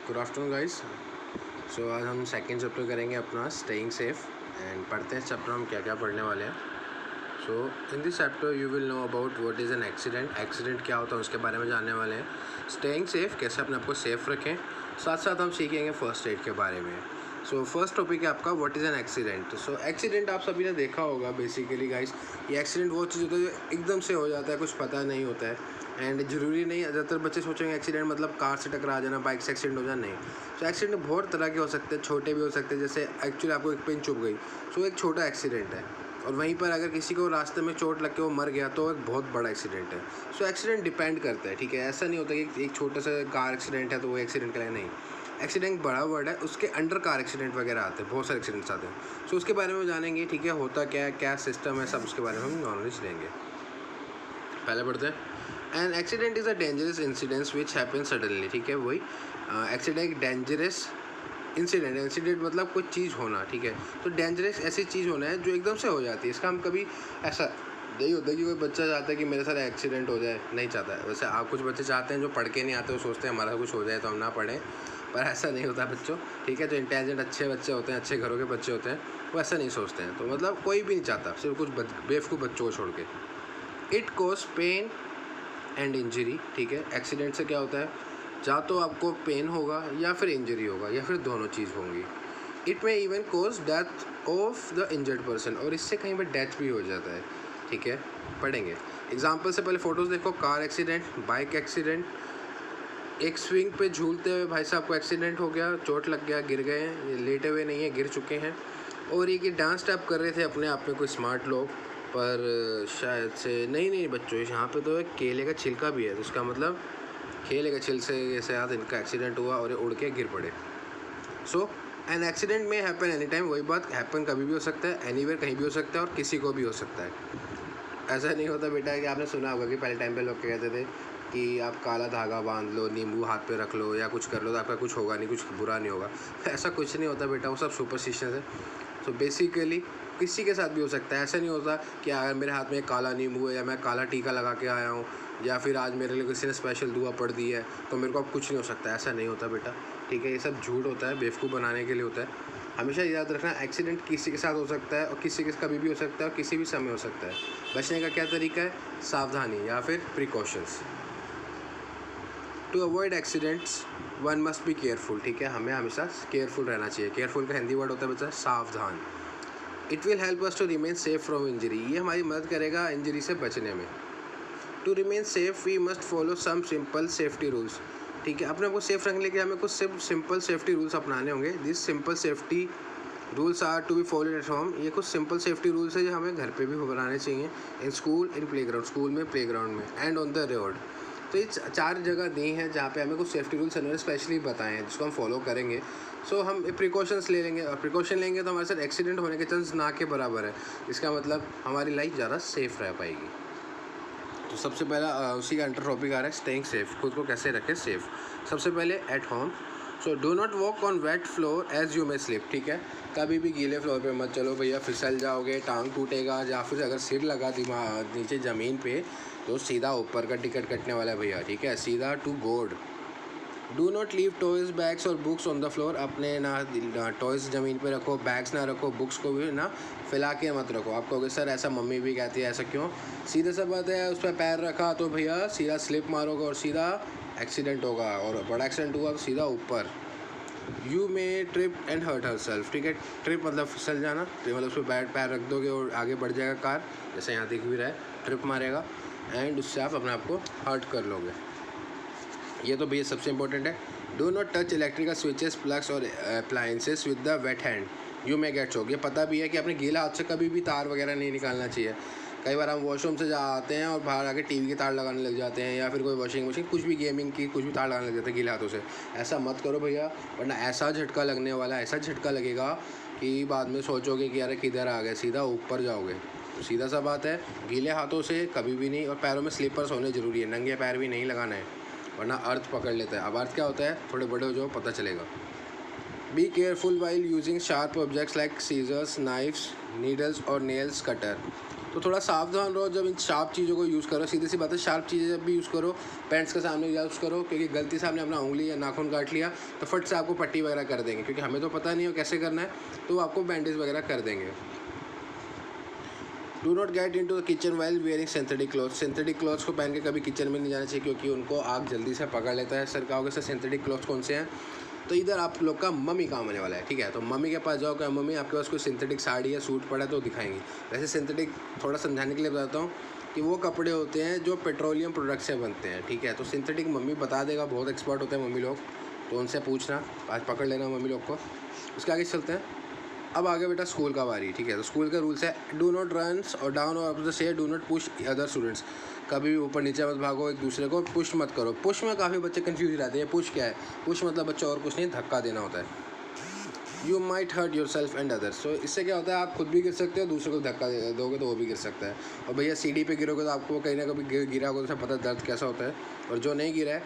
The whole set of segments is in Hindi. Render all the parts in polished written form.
Good afternoon guys. सो आज हम सेकेंड चैप्टर करेंगे अपना स्टेइंग सेफ एंड पढ़ते हैं चैप्टर हम क्या क्या पढ़ने वाले हैं। So in this chapter you will know about what is an accident क्या होता है उसके बारे में जानने वाले हैं। स्टेइंग सेफ कैसे अपने आप को सेफ रखें, साथ साथ हम सीखेंगे फर्स्ट एड के बारे में। सो फर्स्ट टॉपिक है आपका what is an accident. So accident आप सभी ने देखा होगा बेसिकली गाइस, ये एक्सीडेंट वो चीज़ होता है जो एकदम से हो जाता है, कुछ पता नहीं होता है एंड ज़रूरी नहीं। ज़्यादातर बच्चे सोचेंगे एक्सीडेंट मतलब कार से टकरा जाना, बाइक से एक्सीडेंट हो जाना, नहीं। तो एक्सीडेंट बहुत तरह के हो सकते हैं, छोटे भी हो सकते हैं, जैसे एक्चुअली आपको एक पिन चुभ गई सो एक छोटा एक्सीडेंट है, और वहीं पर अगर किसी को रास्ते में चोट लग के वो मर गया तो एक बहुत बड़ा एक्सीडेंट है। सो एक्सीडेंट डिपेंड करता है, ठीक है। ऐसा नहीं होता कि एक छोटा सा कार एक्सीडेंट है तो वो एक्सीडेंट का नहीं। एक्सीडेंट बड़ा वर्ड है, उसके अंडर कार एक्सीडेंट वगैरह आते हैं, बहुत सारे एक्सीडेंट्स आते हैं। सो उसके बारे में जानेंगे, ठीक है, होता क्या है, क्या सिस्टम है, सब उसके बारे में हम नॉलेज लेंगे। पहले पढ़ते हैं, an accident is a dangerous incidents which happen suddenly, ठीक है। वही एक्सीडेंट एक डेंजरस इंसिडेंट मतलब कुछ चीज़ होना, ठीक है। तो डेंजरस ऐसी चीज़ होना है जो एकदम से हो जाती है। इसका हम कभी ऐसा नहीं होता कि कोई बच्चा चाहता है कि मेरे साथ एक्सीडेंट हो जाए, नहीं चाहता है। वैसे आप कुछ बच्चे चाहते हैं जो पढ़ के नहीं आते, वो सोचते हैं हमारा कुछ हो जाए तो हम ना पढ़ें, पर ऐसा नहीं होता बच्चों, ठीक है। जो इंटेलिजेंट अच्छे बच्चे होते हैं, अच्छे घरों के बच्चे होते हैं, वो ऐसा नहीं सोचते हैं। तो मतलब कोई भी नहीं चाहता, सिर्फ कुछ बेवकूफ़ बच्चों को छोड़ के। It cause pain and injury, ठीक है। एक्सीडेंट से क्या होता है, या तो आपको पेन होगा या फिर इंजरी होगा या फिर दोनों चीज़ होंगी। It may even cause death of the injured person, और इससे कहीं पर डेथ भी हो जाता है, ठीक है। पढ़ेंगे एग्जाम्पल से पहले फ़ोटोज़ देखो। कार एक्सीडेंट, बाइक एक्सीडेंट, एक स्विंग पे झूलते हुए भाई साहब को एक्सीडेंट हो गया, चोट लग गया, गिर गए हैं, ये लेटे हुए नहीं है, गिर चुके हैं। और ये कि डांस स्टेप कर रहे थे अपने आप में कोई स्मार्ट लोग, पर शायद से नहीं बच्चों, यहाँ पे तो एक केले का छिलका भी है, तो उसका मतलब केले के छिल से साथ इनका एक्सीडेंट हुआ और ये उड़ के गिर पड़े। सो एन एक्सीडेंट में हैपन एनी टाइम, वही बात, हैपन कभी भी हो सकता है, एनीवेयर कहीं भी हो सकता है, और किसी को भी हो सकता है। ऐसा नहीं होता बेटा कि आपने सुना होगा कि पहले टाइम पे लोग कहते थे कि आप काला धागा बांध लो, नींबू हाथ पे रख लो या कुछ कर लो तो आपका कुछ होगा नहीं, कुछ बुरा नहीं होगा। ऐसा कुछ नहीं होता बेटा, वो सब सुपरस्टिशन है। सो बेसिकली किसी के साथ भी हो सकता है। ऐसा नहीं होता कि अगर मेरे हाथ में एक काला नींबू है या मैं काला टीका लगा के आया हूँ या फिर आज मेरे लिए किसी ने स्पेशल दुआ पढ़ दी है तो मेरे को अब कुछ नहीं हो सकता, ऐसा नहीं होता बेटा, ठीक है। ये सब झूठ होता है, बेवकूफ़ बनाने के लिए होता है। हमेशा याद रखना, एक्सीडेंट किसी के साथ हो सकता है और किसी के कभी भी हो सकता है और किसी भी समय हो सकता है। बचने का क्या तरीका है, सावधानी या फिर precautions. To avoid accidents one must be careful, ठीक है। हमें हमेशा केयरफुल रहना चाहिए। केयरफुल का हिंदी वर्ड होता है बच्चा सावधान। It will help us to remain safe from injury, ये हमारी मदद करेगा इंजरी से बचने में। To remain safe we must follow some simple safety rules, ठीक है। अपने आपको सेफ रखने के लिए हमें कुछ सिंपल सेफ्टी रूल्स अपनाने होंगे। This simple safety rules are to be followed at home, ये कुछ सिंपल सेफ्टी रूल्स है जो हमें घर पे भी बनाने चाहिए। In school, in playground, school में, प्लेग्राउंड में, एंड ऑन द रोड। तो ये 4 जगह दी हैं जहाँ पे हमें कुछ सेफ्टी रूल्स उन्होंने स्पेशली बताए हैं जिसको हम फॉलो करेंगे। सो हम प्रिकॉशंस ले लेंगे, और प्रिकॉशन लेंगे तो हमारे साथ एक्सीडेंट होने के चांस ना के बराबर है। इसका मतलब हमारी लाइफ ज़्यादा सेफ रह पाएगी। तो सबसे पहला उसी का अंडर टॉपिक आ रहा है स्टेइंग सेफ, खुद को कैसे रखें सेफ। सबसे पहले at home, so do not walk on wet floor as you may slip, ठीक है। कभी भी गीले फ्लोर पे मत चलो भैया, फिसल जाओगे, टांग टूटेगा, या फिर अगर सिर लगा दिमाग नीचे ज़मीन पे तो सीधा ऊपर का टिकट कटने वाला है भैया, ठीक है, सीधा टू गोड। Do not leave toys, bags और बुक्स ऑन द फ्लोर, अपने ना टॉयज़ ज़मीन पे रखो, बैग्स ना रखो, बुक्स को भी ना फैला के मत रखो। आप कहोगे सर ऐसा मम्मी भी कहती है, ऐसा क्यों? सीधे सा बात है, उस पर पैर रखा तो भैया सीधा स्लिप मारोगे और सीधा एक्सीडेंट होगा, और बड़ा एक्सीडेंट हुआ तो सीधा ऊपर। You may trip and hurt herself, ठीक है। ट्रिप मतलब फिसल जाना, मतलब उस पर पैर रख दोगे और आगे बढ़ जाएगा कार, जैसे यहाँ दिख भी रहा है, ट्रिप मारेगा एंड उससे आप अपने आप को हर्ट कर लोगे। ये तो भैया सबसे इंपॉर्टेंट है। Do not touch electrical switches, plugs और appliances with the wet hand, you may get choke. ये पता भी है कि अपने गीला हाथ से कभी भी तार वगैरह नहीं निकालना चाहिए। कई बार हम वॉशरूम से जा आते हैं और बाहर आके टीवी के तार लगाने लग जाते हैं, या फिर कोई वॉशिंग मशीन, कुछ भी गेमिंग की कुछ भी तार लगाने लग जाते हैं गीले हाथों से। ऐसा मत करो भैया, वरना ऐसा झटका लगने वाला है, ऐसा झटका लगेगा कि बाद में सोचोगे कि यार किधर आ गए, सीधा ऊपर जाओगे। तो सीधा सा बात है, गीले हाथों से कभी भी नहीं, और पैरों में स्लीपर्स होने ज़रूरी है, नंगे पैर भी नहीं लगाना है वरना अर्थ पकड़ लेता है। अब अर्थ क्या होता है, थोड़े बड़े हो जाओ पता चलेगा। Be careful while using sharp objects like scissors, knifes, needles और नेल्स कटर, तो थोड़ा सावधान रहो जब इन शार्प चीज़ों को यूज़ करो। सीधी सी बात है, शार्प चीज़ें जब भी यूज़ करो पेरेंट्स के सामने यूज़ करो, क्योंकि गलती से आपने अपना उंगली या नाखून काट लिया तो फट से आपको पट्टी वगैरह कर देंगे, क्योंकि हमें तो पता नहीं हो कैसे करना है, तो आपको बैंडेज वगैरह कर देंगे। Do not get into the kitchen while wearing synthetic cloth. Synthetic cloths को पहन के कभी किचन में नहीं जाना चाहिए, क्योंकि उनको आग जल्दी से पकड़ लेता है। सर कहोगे सर सिंथेटिक क्लॉथ्स कौन से हैं, तो इधर आप लोग का मम्मी काम होने वाला है, ठीक है। तो मम्मी के पास जाओ, क्या मम्मी आपके पास कोई सिंथेटिक साड़ी या सूट पड़ा है तो दिखाएंगी। वैसे सिंथेटिक थोड़ा समझाने के लिए बताता हूँ कि वो कपड़े होते हैं जो पेट्रोलियम प्रोडक्ट से बनते हैं, ठीक है। तो सिंथेटिक मम्मी बता देगा, बहुत एक्सपर्ट होते हैं मम्मी लोग, तो उनसे पूछना, आज पकड़ लेना मम्मी लोग को। उसके आगे चलते हैं। अब आगे बेटा स्कूल का बारी, ठीक है। तो स्कूल का रूल्स है, डू नॉट रन और डाउन और up the stair, do not push other students. कभी भी ऊपर नीचे मत भागो, एक दूसरे को पुश मत करो। पुश में काफ़ी बच्चे कंफ्यूज रहते हैं, पुश क्या है। पुश मतलब बच्चा और कुछ नहीं, धक्का देना होता है। You might hurt yourself and others. तो इससे क्या होता है, आप खुद भी गिर सकते हो, दूसरे को धक्का दोगे तो वो भी गिर सकता है। और भैया सीढ़ी पे गिरोगे तो आपको कहीं ना कभी गिरा होगा तो पता दर्द कैसा होता है, और जो नहीं गिरा है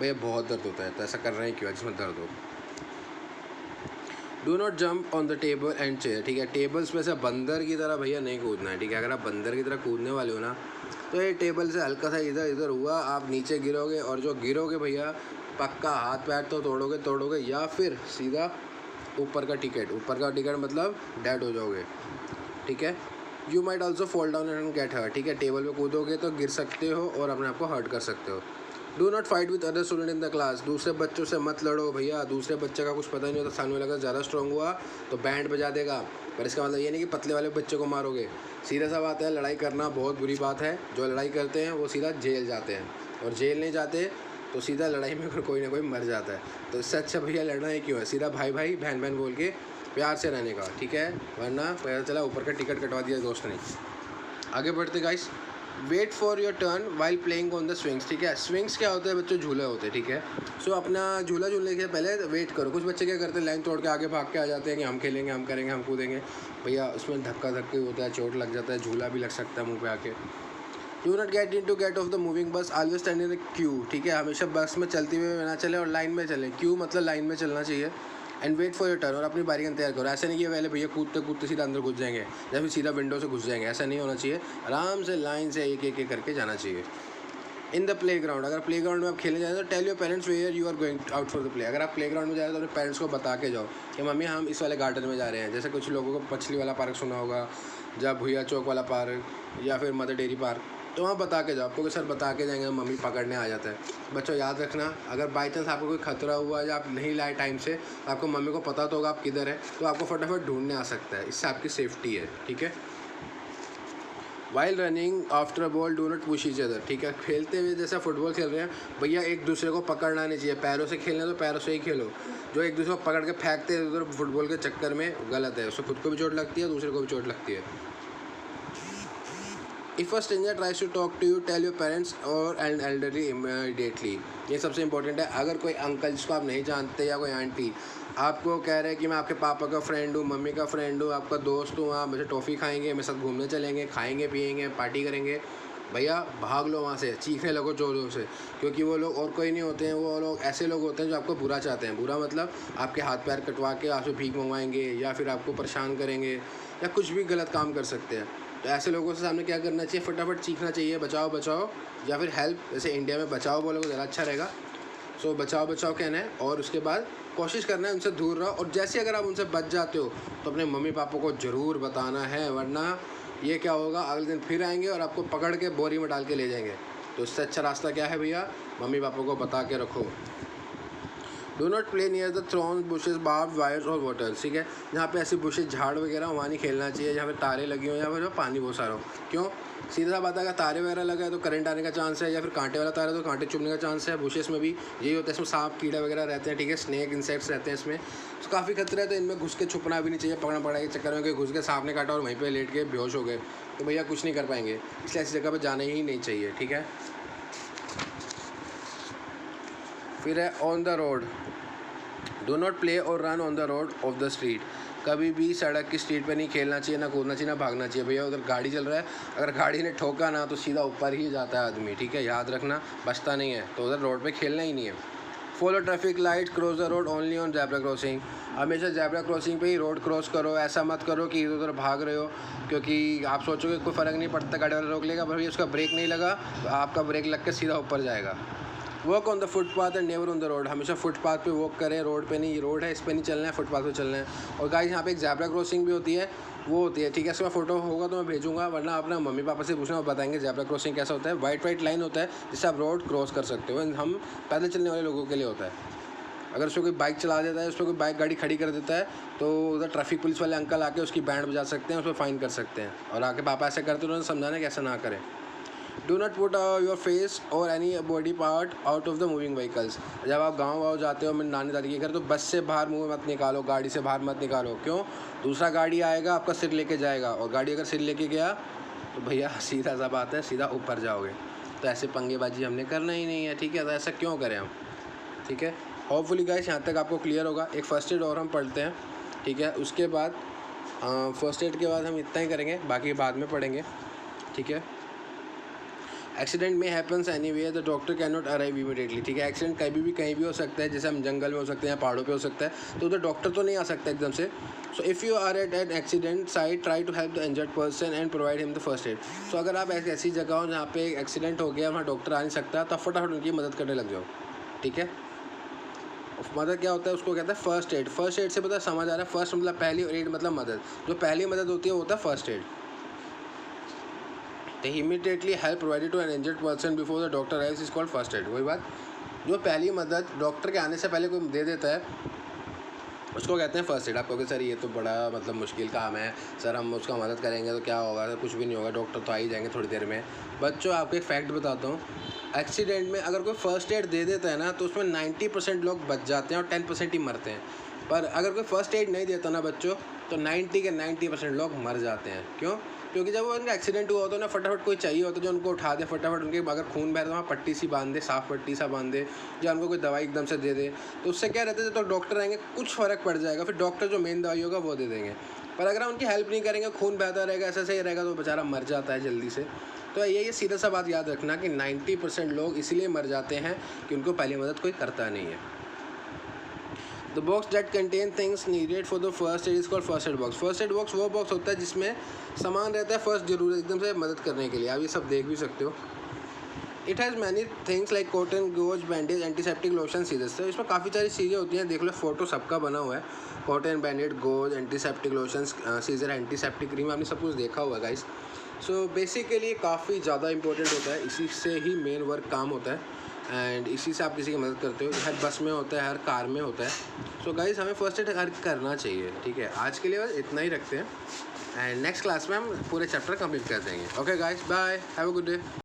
भैया बहुत दर्द होता है। तो ऐसा कर रहे हैं क्यों, जिसमें दर्द हो। Do not jump on the table and chair, ठीक है। टेबल्स पे से बंदर की तरह भैया नहीं कूदना है, ठीक है। अगर आप बंदर की तरह कूदने वाले हो ना, तो ये टेबल से हल्का सा इधर इधर हुआ आप नीचे गिरोगे, और जो गिरोगे भैया पक्का हाथ पैर तो तोड़ोगे, या फिर सीधा ऊपर का टिकट मतलब डेड हो जाओगे, ठीक है। You might also fall down and get hurt, ठीक है। टेबल पे कूदोगे तो गिर सकते हो और अपने आप को हर्ट कर सकते हो। Do not fight with other student in the class, दूसरे बच्चों से मत लड़ो भैया। दूसरे बच्चे का कुछ पता नहीं होता, सामने वाला ज़्यादा स्ट्रॉन्ग हुआ तो बैंड बजा देगा, पर इसका मतलब ये नहीं कि पतले वाले बच्चे को मारोगे। सीधा सा बात है, लड़ाई करना बहुत बुरी बात है। जो लड़ाई करते हैं वो सीधा जेल जाते हैं, और जेल नहीं जाते तो सीधा लड़ाई में कोई ना कोई मर जाता है। तो इससे अच्छा भैया लड़ना ही क्यों है, सीधा भाई भाई बहन बहन बोल के प्यार से रहने का, ठीक है। वरना पता चला ऊपर का टिकट कटवा दिया दोस्त ने। आगे बढ़ते guys. Wait for your turn while playing on the swings, ठीक है। स्विंग्स क्या होते हैं बच्चों, झूले होते हैं, ठीक है। सो अपना झूला झूलने के पहले वेट करो। कुछ बच्चे क्या करते हैं, लाइन तोड़ के आगे भाग के आ जाते हैं कि हम खेलेंगे, हम करेंगे, हम कूदेंगे। भैया उसमें धक्का धक्की होता है, चोट लग जाता है, झूला भी लग सकता है मुँह पे आके। Do not gate of the moving बस, always stand in the Q, ठीक है। हमेशा बस में चलती हुए ना चले और लाइन में चले। क्यू मतलब लाइन में चलना चाहिए। And wait for your turn, और अपनी बारी का इंतजार करो। ऐसा नहीं कि पहले भैया कूदते सीधा अंदर घुस जाएंगे या फिर सीधा विंडो से घुस जाएंगे, ऐसा नहीं होना चाहिए। आराम से लाइन से एक एक करके जाना चाहिए। इन द प्ले ग्राउंड, अगर प्ले ग्राउंड में आप खेलने जाए तो tell your parents where you are going out for the play. अगर आप प्ले ग्राउंड में जाए तो अपने पेरेंट्स को बता के जाओ कि मम्मी हम इस वाले गार्डन में जा रहे हैं। जैसे कुछ लोगों को पछली वाला पार्क सुना होगा, जब भैया चौक वाला पार्क या फिर मदर डेयरी पार्क, तो वहाँ बता के जाओ। आपको कि सर बता के जाएंगे, मम्मी पकड़ने आ जाता है। बच्चों याद रखना, अगर बाई चांस आपको कोई खतरा हुआ या आप नहीं लाए टाइम से, आपको मम्मी को पता तो होगा आप किधर है, तो आपको फटाफट ढूंढने आ सकता है। इससे आपकी सेफ्टी है, ठीक है। While running after a ball do not push each other, ठीक है। खेलते हुए जैसा फुटबॉल खेल रहे हैं भैया, एक दूसरे को पकड़ना नहीं चाहिए। पैरों से खेलना तो पैरों से ही खेलो। जो एक दूसरे को पकड़ के फेंकते हैं उधर फुटबॉल के चक्कर में, गलत है। उससे खुद को भी चोट लगती है, दूसरे को भी चोट लगती है। If a stranger tries to talk to you tell your parents और एंड एल्डरली इमीडिएटली। ये सबसे इंपॉर्टेंट है। अगर कोई अंकल जिसको आप नहीं जानते या कोई आंटी आपको कह रहे हैं कि मैं आपके पापा का फ्रेंड हूँ, मम्मी का फ्रेंड हूँ, आपका दोस्त हूँ, आप मुझे टॉफ़ी खाएंगे, मेरे साथ घूमने चलेंगे, खाएंगे पिएंगे, पार्टी करेंगे, भैया भाग लो वहाँ से, चीखने लगो जोरों से। क्योंकि वो लोग और कोई नहीं होते हैं, वो लोग ऐसे लोग होते हैं जो आपको बुरा चाहते हैं। बुरा मतलब आपके हाथ पैर कटवा के आपसे भीख मंगवाएंगे या फिर आपको परेशान करेंगे या कुछ भी गलत काम कर सकते हैं। तो ऐसे लोगों से सामने क्या करना चाहिए, फटाफट चीखना चाहिए बचाओ बचाओ, या फिर हेल्प। जैसे इंडिया में बचाओ बोलोगे ज़्यादा अच्छा रहेगा। सो बचाओ बचाओ कहना है, और उसके बाद कोशिश करना है उनसे दूर रहो। और जैसे अगर आप उनसे बच जाते हो तो अपने मम्मी पापा को ज़रूर बताना है, वरना ये क्या होगा, अगले दिन फिर आएंगे और आपको पकड़ के बोरी में डाल के ले जाएंगे। तो इससे अच्छा रास्ता क्या है भैया, मम्मी पापा को बता के रखो। Dough not play near the Thrones bushes barb wires और वाटर, ठीक है। जहाँ पे ऐसे बुशेस झाड़ वगैरह वहाँ नहीं खेलना चाहिए, जहाँ पे तारे लगी हो या फिर पानी बहुत सारा हो। क्यों, सीधा सा बात है, अगर तारे वगैरह लगा है तो करंट आने का चांस है, या फिर कांटे वाला तारा है तो कांटे चुभने का चांस है। बुशेस में भी यही होता है, इसमें सांप कीड़ा वगैरह रहते हैं, ठीक है, स्नेक इंसेक्ट्स रहते हैं इसमें, तो काफ़ी खतरा है। तो इनमें घुस के छुपना भी नहीं चाहिए, पकड़ना पड़ाई के चक्कर में कि घुस के सांप ने काटा और वहीं पर लेट के बेहोश हो गए, तो भैया कुछ नहीं कर पाएंगे। इसलिए ऐसी जगह पर जाना ही नहीं चाहिए, ठीक है। फिर है on the road, do not play और run on the road of the street. कभी भी सड़क की स्ट्रीट पे नहीं खेलना चाहिए, ना कूदना चाहिए, ना भागना चाहिए। भैया उधर गाड़ी चल रहा है, अगर गाड़ी ने ठोका ना तो सीधा ऊपर ही जाता है आदमी, ठीक है, याद रखना, बचता नहीं है। तो उधर रोड पे खेलना ही नहीं है। Follow traffic light, cross the road only on zebra crossing. हमेशा ज़ेब्रा क्रॉसिंग पे ही रोड क्रॉस करो, ऐसा मत करो कि इधर उधर भाग रहे हो, क्योंकि आप सोचोगे कोई फ़र्क नहीं पड़ता, गाड़ी वाला रोक लेगा, पर भैया उसका ब्रेक नहीं लगा तो आपका ब्रेक लग के सीधा ऊपर जाएगा। Walk on the footpath and never on the road. हमेशा फुटपाथ पे वॉक करें, रोड पे नहीं, रोड है इस पे नहीं चलना है, फुटपाथ पे चलना है। और गाइस यहाँ पे एक ज़ेब्रा क्रॉसिंग भी होती है, वो होती है, ठीक है, इसका फ़ोटो होगा तो मैं भेजूंगा, वरना अपना मम्मी पापा से पूछना, वो बताएंगे ज़ेब्रा क्रॉसिंग कैसा होता है। वाइट लाइन होता है जिससे आप रोड क्रॉस कर सकते हो, हम पैदल चलने वाले लोगों के लिए होता है। अगर उसको कोई बाइक चला देता है, उस पर कोई बाइक गाड़ी खड़ी कर देता है, तो उधर ट्रैफिक पुलिस वाले अंकल आके उसकी बैंड बजा सकते हैं, उस पर फ़ाइन कर सकते हैं, और आके पापा ऐसे करते उन्होंने समझाना कि ऐसा ना करें। Do not put your face और any body part out of the moving vehicles. जब आप गाँव जाते हो, मेरे नानी दादी के घर, तो बस से बाहर मुँह मत निकालो, गाड़ी से बाहर मत निकालो। क्यों? दूसरा गाड़ी आएगा, आपका सिर लेके जाएगा, और गाड़ी अगर सिर लेके गया तो भैया सीधा सा बात है, सीधा ऊपर जाओगे। तो ऐसे पंगेबाजी हमने करना ही नहीं है, ठीक है। तो ऐसा क्यों करें हम, ठीक है। होपफुली गाइस यहाँ तक आपको क्लियर होगा। एक फ़र्स्ट एड और हम पढ़ते हैं, ठीक है। उसके बाद फर्स्ट एड के बाद हम इतना ही करेंगे, बाकी बाद में पढ़ेंगे, ठीक है। एक्सीडेंट में happens any way, the doctor can not arrive immediately, ठीक है। एक्सीडेंट कहीं भी हो सकता है, जैसे हम जंगल में हो सकते हैं या पहाड़ों पे हो सकता है, तो उधर डॉक्टर तो नहीं आ सकता एकदम से। So if you are at an accident site, try to help the injured person and provide him the first aid. So अगर आप ऐसी जगह हो जहाँ पे एक्सीडेंट हो गया, वहाँ डॉक्टर आ नहीं सकता, तो फटाफट उनकी मदद करने लग जाओ, ठीक है। मदद क्या होता है, उसको कहते हैं फर्स्ट एड। फर्स्ट एड से पता समझ आ रहा है, फर्स्ट मतलब पहली, और एड मतलब मदद। जो पहली मदद होती है वो होता है फर्स्ट एड। तो immediately help provided to an injured person before the doctor arrives is called first aid. वही बात, जो पहली मदद डॉक्टर के आने से पहले कोई दे देता है, उसको कहते हैं फर्स्ट एड। आप कहोगे सर ये तो बड़ा मतलब मुश्किल काम है, सर हम उसका मदद करेंगे तो क्या होगा, कुछ भी नहीं होगा, डॉक्टर तो आ ही जाएंगे थोड़ी देर में। बच्चों आपको एक फैक्ट बताता हूँ, एक्सीडेंट में अगर कोई फर्स्ट एड दे देता है ना, तो उसमें 90% लोग बच जाते हैं और 10% ही मरते हैं। पर अगर कोई फर्स्ट एड नहीं देता ना बच्चों, तो 90 के 90% लोग मर जाते हैं। क्यों? क्योंकि जब वो उनका एक्सीडेंट हुआ होता है ना, फटाफट कोई चाहिए होता है जो उनको उठा दे, फटाफट उनके अगर खून बह रहा है तो वहाँ पट्टी सी बांध दे, साफ पट्टी सा बांध दे, या उनको कोई दवाई एकदम से दे दे। तो उससे क्या रहता है, जब तक डॉक्टर आएंगे कुछ फ़र्क पड़ जाएगा, फिर डॉक्टर जो मेन दवाई होगा वो दे देंगे। पर अगर हम उनकी हेल्प नहीं करेंगे, खून बहता रहेगा, ऐसा सही रहेगा, तो बेचारा मर जाता है जल्दी से। तो ये सीधा सा बात याद रखना कि 90% लोग इसलिए मर जाते हैं कि उनको पहली मदद कोई करता नहीं है। The box that contain things needed for the first add is called first aid box. First aid box वो बॉक्स होता है जिसमें सामान रहता है फर्स्ट जरूरत एकदम से मदद करने के लिए। आप ये सब देख भी सकते हो। It has many things like cotton, gauze, bandage, antiseptic lotion, scissors. तो इसमें काफ़ी सारी चीज़ें होती हैं, देख लो फोटो सबका बना हुआ है। Cotton, bandage, gauze, antiseptic lotion, scissor, antiseptic cream, आपने सब कुछ देखा हुआ है गाइस। सो बेसिकली काफ़ी ज़्यादा इंपॉर्टेंट होता है, इसी से ही मेन वर्क काम होता है, एंड इसी से आप किसी की मदद करते हो। हर बस में होता है, हर कार में होता है। सो गाइस हमें फर्स्ट एड करना चाहिए, ठीक है। आज के लिए बस इतना ही रखते हैं, एंड नेक्स्ट क्लास में हम पूरे चैप्टर कंप्लीट कर देंगे। Okay guys, bye, have a good day.